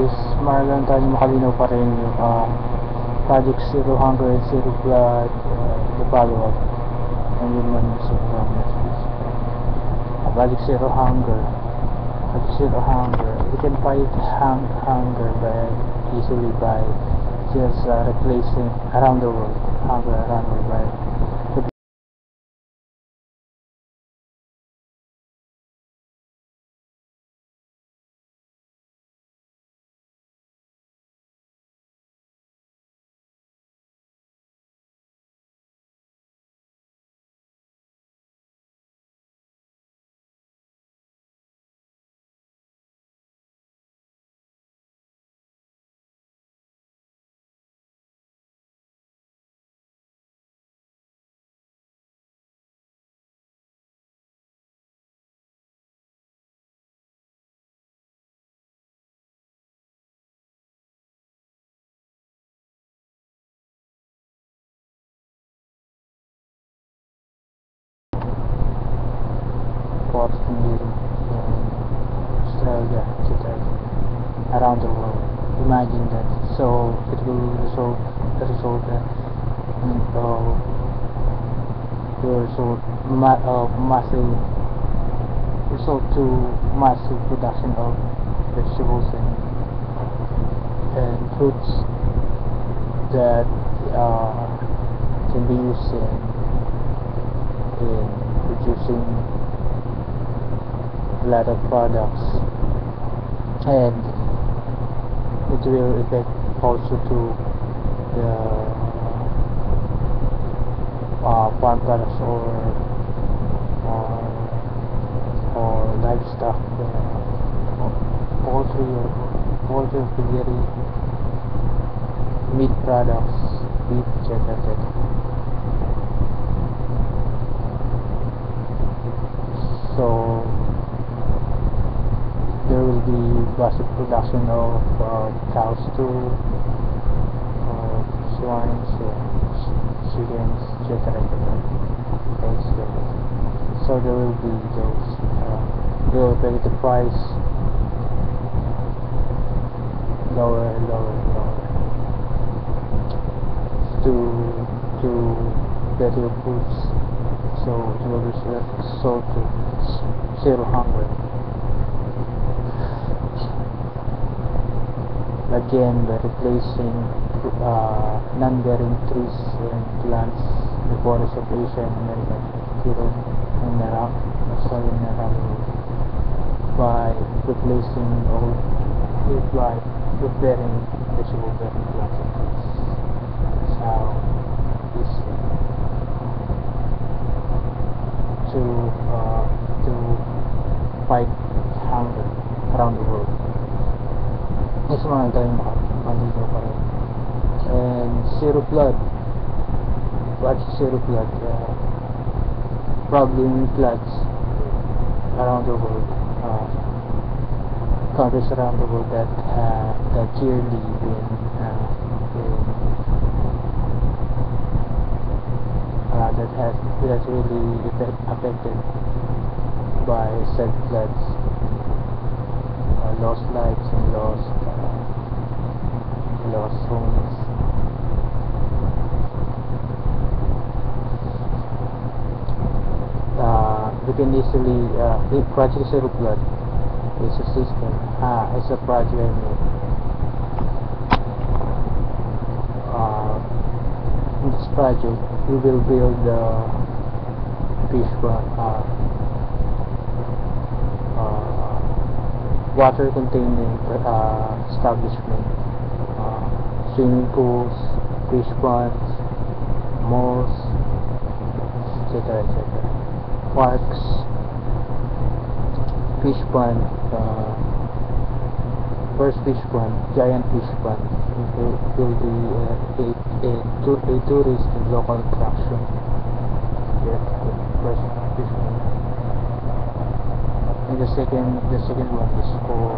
is maralang tayo makalinaw pa rin yung Project Zero Hunger and Zero Blood, the follow-up ng Human Sobrang Messages. Project Zero Hunger. Project Zero Hunger. We can fight hunger easily by just replacing around the world. Hunger around the world by Boston, Europe, Australia, etc. Around the world. Imagine that. So it will result the result that massive result to massive production of vegetables and fruits that can be used in producing a lot of products, and it will affect also to the farm products or livestock, poultry or piggery, meat products, beef, etc. So there will be massive production of cows too, swine, chickens, etc. So there will be those. They will make the price lower and lower to better foods. So it will result to zero hunger. Again, by replacing non-bearing trees and plants, the forests of Asia and America, Europe and Australia and Around, by replacing old fruit-bearing, vegetable-bearing plants and trees. That's how this to fight hunger around the world. Yes, mga tayo malinaw pa rin. And zero flood. What's zero flood? Probably floods around the world. Countries around the world that yearly been that's really affected by said floods. Lost lives and lost homes. We can easily Project Zero Flood is a system. It's a project. In this project, we will build fish water containing establishment, swimming pools, fish ponds, malls, etc. Parks, fish pond, first fish pond, giant fish pond. It will be a tourist and local attraction. Yeah, first fish pond. And the second one is for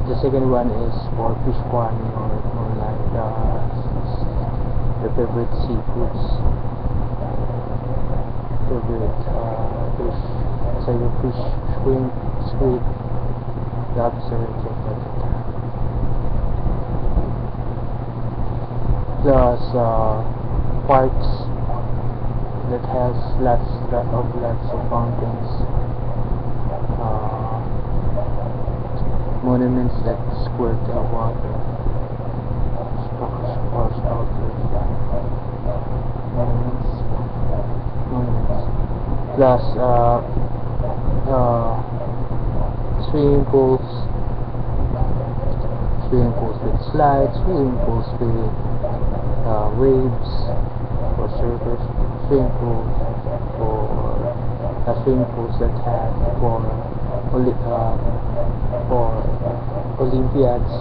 the second one is for fish pond, or like the favorite seafoods, favorite fish squid, lobster, etc. Plus parks that has lots of fountains, uh, monuments that squirt water, sculptures, monuments, plus swimming pools, with slides, swimming pools with waves for surfers, swimming pools that have for Olympiads,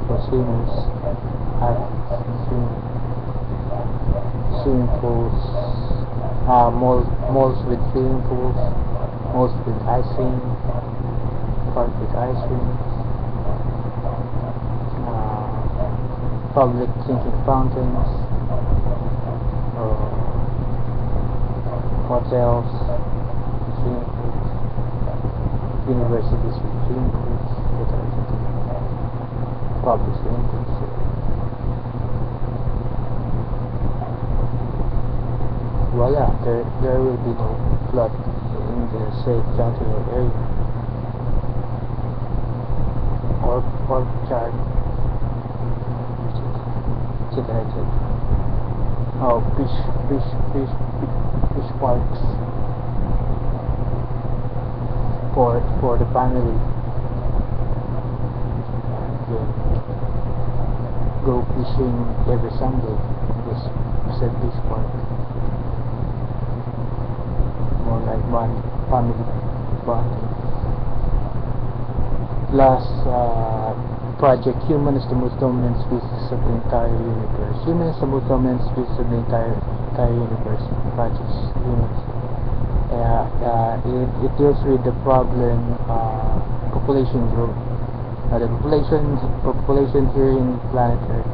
for swimmers, athletes, swimming pools, malls with swimming pools, malls with ice cream, park with ice cream, public drinking fountains, hotels, swimming pools, universities with swimming pools, etc. Public swimming pools. Voila, there will be no flood in the said county or area. Or chart, etc. Oh, fish parks for the family. Go fishing every Sunday. This said fish park. More like family bonding. Plus, Project Human is the most dominant species of the entire universe. Human is the most dominant species of the entire universe. Project Human. It deals with the problem population growth. The population here in planet Earth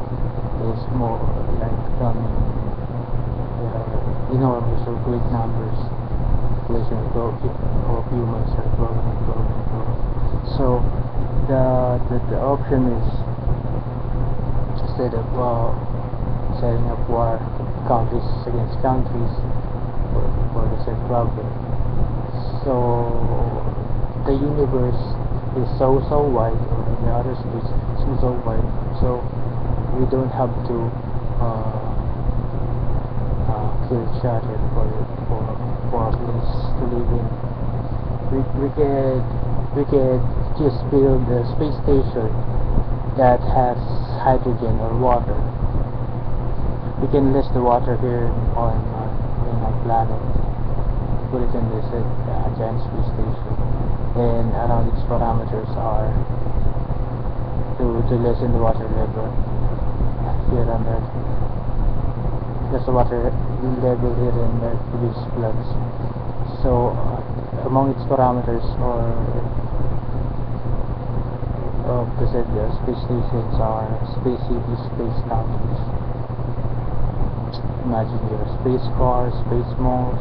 is more like becoming enormous or great numbers. Population growth of humans are growing and growing and growing. So the option is, instead of setting up war, countries against countries for the same problem. So the universe is so wide, or the other space is so wide, so we don't have to kill each other for a place to live in. We could just build a space station that has hydrogen or water. We can list the water here on in our planet, put it in this giant space station, and around its parameters are to lessen the water level here on Earth. Because the water level here on Earth produces floods. So among its parameters of the said space stations are space cities, space countries. Imagine your space cars, space malls,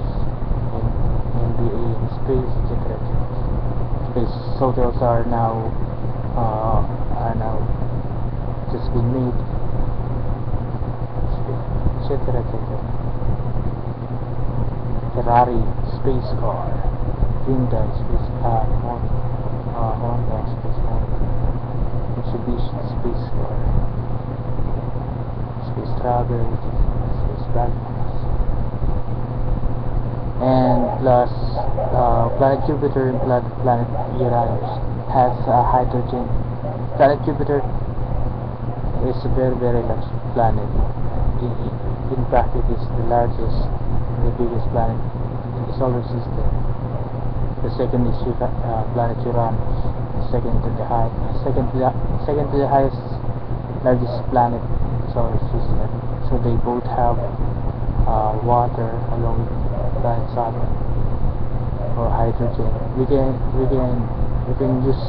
and NBA in space, etc. Space hotels are now just been made, etc. Ferrari space car, Hyundai space car, Honda space car, Mitsubishi space car, space travel, space backpacks, and plus planet Jupiter and planet Uranus has hydrogen. Planet Jupiter is a very large planet. In fact, it is the largest, the biggest planet in the solar system. The second is planet Uranus. Second to the highest, largest planet in the solar system. So they both have water along with planet Saturn, or hydrogen. You can use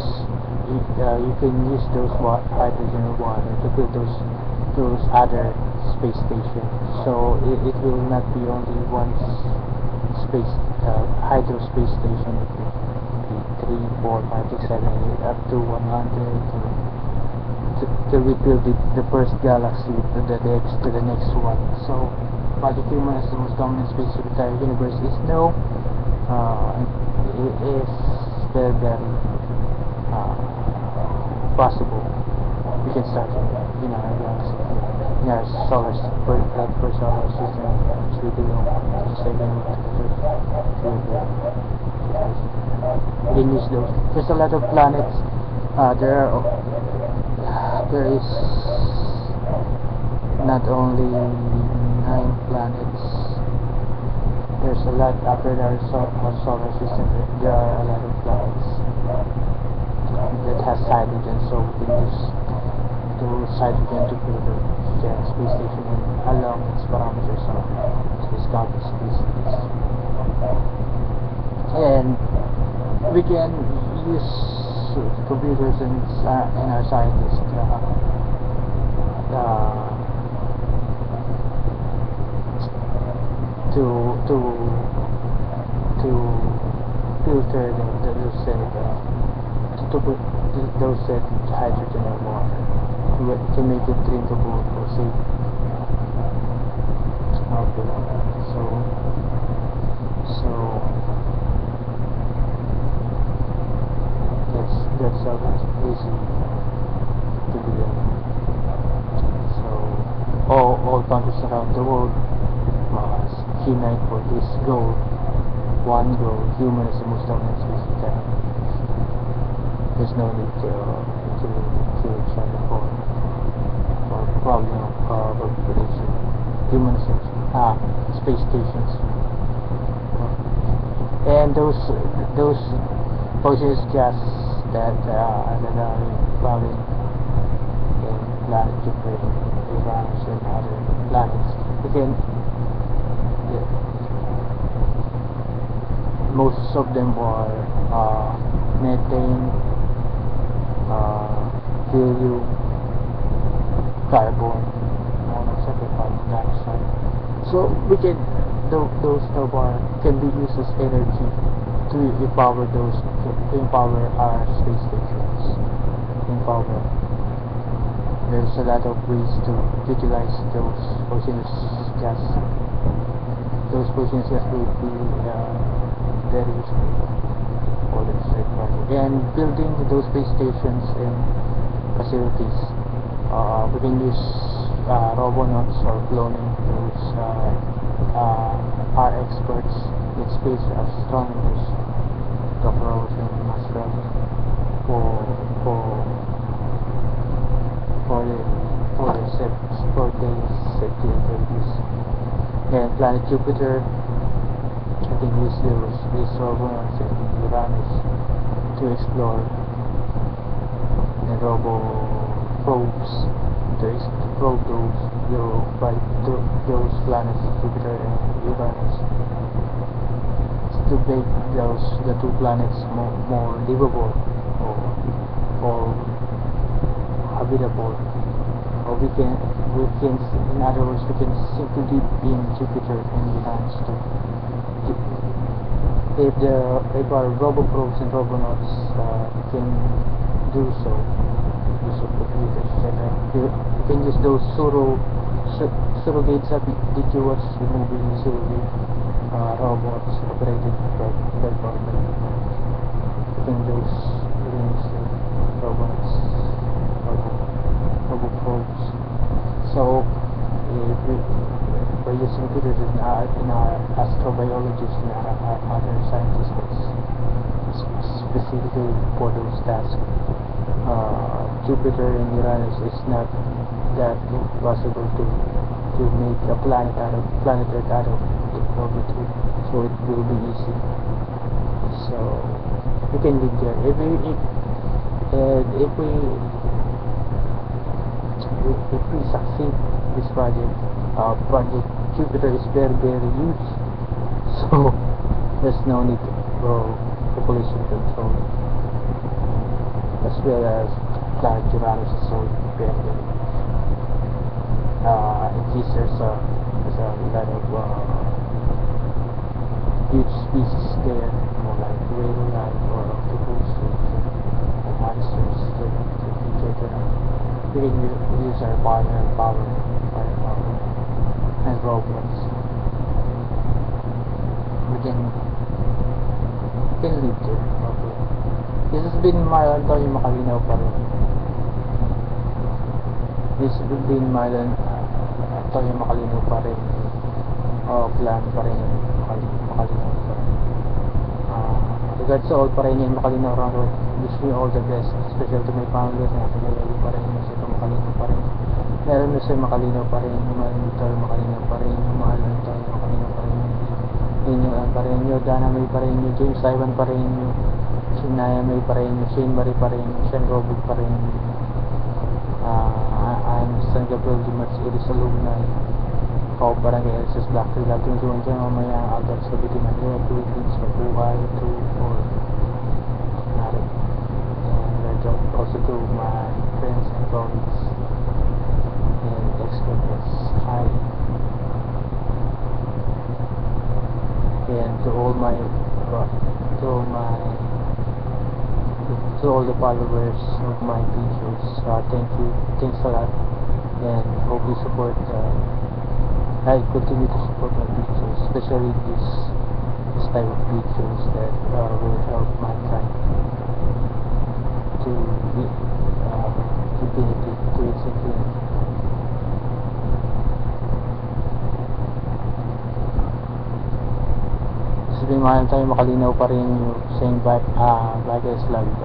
those hydrogen or water to build those other space stations. So it will not be only one space hydro space station. It will be 3, 4, 5, 6, 7, 8, up to 100 to rebuild the first galaxy to the next one. So Project Human is the most dominant space of the entire universe is no. It is very possible we can start in our galaxy, in our solar system, for solar system, which we belong to second we can use those. There's a lot of planets. There is not only 9 planets. There's a lot after our solar system. There are a lot of planets that has hydrogen, so we can use those hydrogen to build the space station along its parameters of space compass species. And we can use computers and our scientists to filter those said hydrogen and water to make it drinkable or safe. Okay, so that's how it's easy to be done. So all countries around the world must unite for this goal. One goal: human is the most dominant species of time. There's no need to kill each other for problem of population. Human is space stations, and those poisonous gas that are found in planet Jupiter, Uranus, and other planets. Most of them are methane, helium, carbon, monoxide, carbon dioxide. So we can those can be used as energy to empower our space stations. There's a lot of ways to utilize those poisonous gas. Those poisonous gas will be very useful for the research project. And building those space stations and facilities, we can use robonauts or cloning those are experts in space, astronomers, doctorals and masters for the safety activities. And planet Jupiter, I can use these robonauts and Uranus to explore, and robo probes to probe those planets, Jupiter and Uranus, to make the 2 planets more livable or habitable. Or we can, in other words, we can simply live in Jupiter and Uranus too. If our robo-probes and robonauts can do so, use of computers, you can use those surrogates. Did you watch the movie Surrogate? Robots operated by government. You can use the robots, robo-probes. So by using computers in our astrobiologists and our other scientists specifically for those tasks, Jupiter and Uranus is not that impossible to make a planet Earth out of orbit, so it will be easy. So we can live there if we succeed this project. Project Jupiter is very huge, so there's no need for population control, as well as planet Uranus is so very huge. In case there's a lot of huge species there, more like real life or octopuses or monsters that feature tonight. We can use our firepower, and robots. We can live there. Okay. This has been my Antonio Makalinaw pa rin. This has been my Antonio Makalinaw pa rin. Plan pa rin. Makalinaw pa rin. Regards to all pa rin yung Makalinaw Round. Wish me all the best, especially to my family. Nasa pa rin. Kasi ito Makalinaw pa rin. Meron na siya Makalinaw pa rin. Mahal nito Makalinaw pa rin. Mahal nito Makalinaw pa rin. Inyo pa rin. Dana May pa rin. James Ivan pa rin. Sinaya May pa rin. Shane Marie pa rin. Sean Robert pa rin. I'm San Gabriel Dimas Iris Alumni. Kao Barangay LSS Black Tree Lab 21 dyan mamaya ang Albert sa Bitiman Nila Philippines Mabuhay 2-4 Narik. And also to my friends and colleagues and ex-colleagues. Hi. And to all the followers of my videos, thanks a lot, and hope you support. I continue to support my videos, especially this type of videos that will help mankind to infinity, to its infinity. Sabihin mo tayo Makalinaw pa rin yung saying bye guys, love you guys.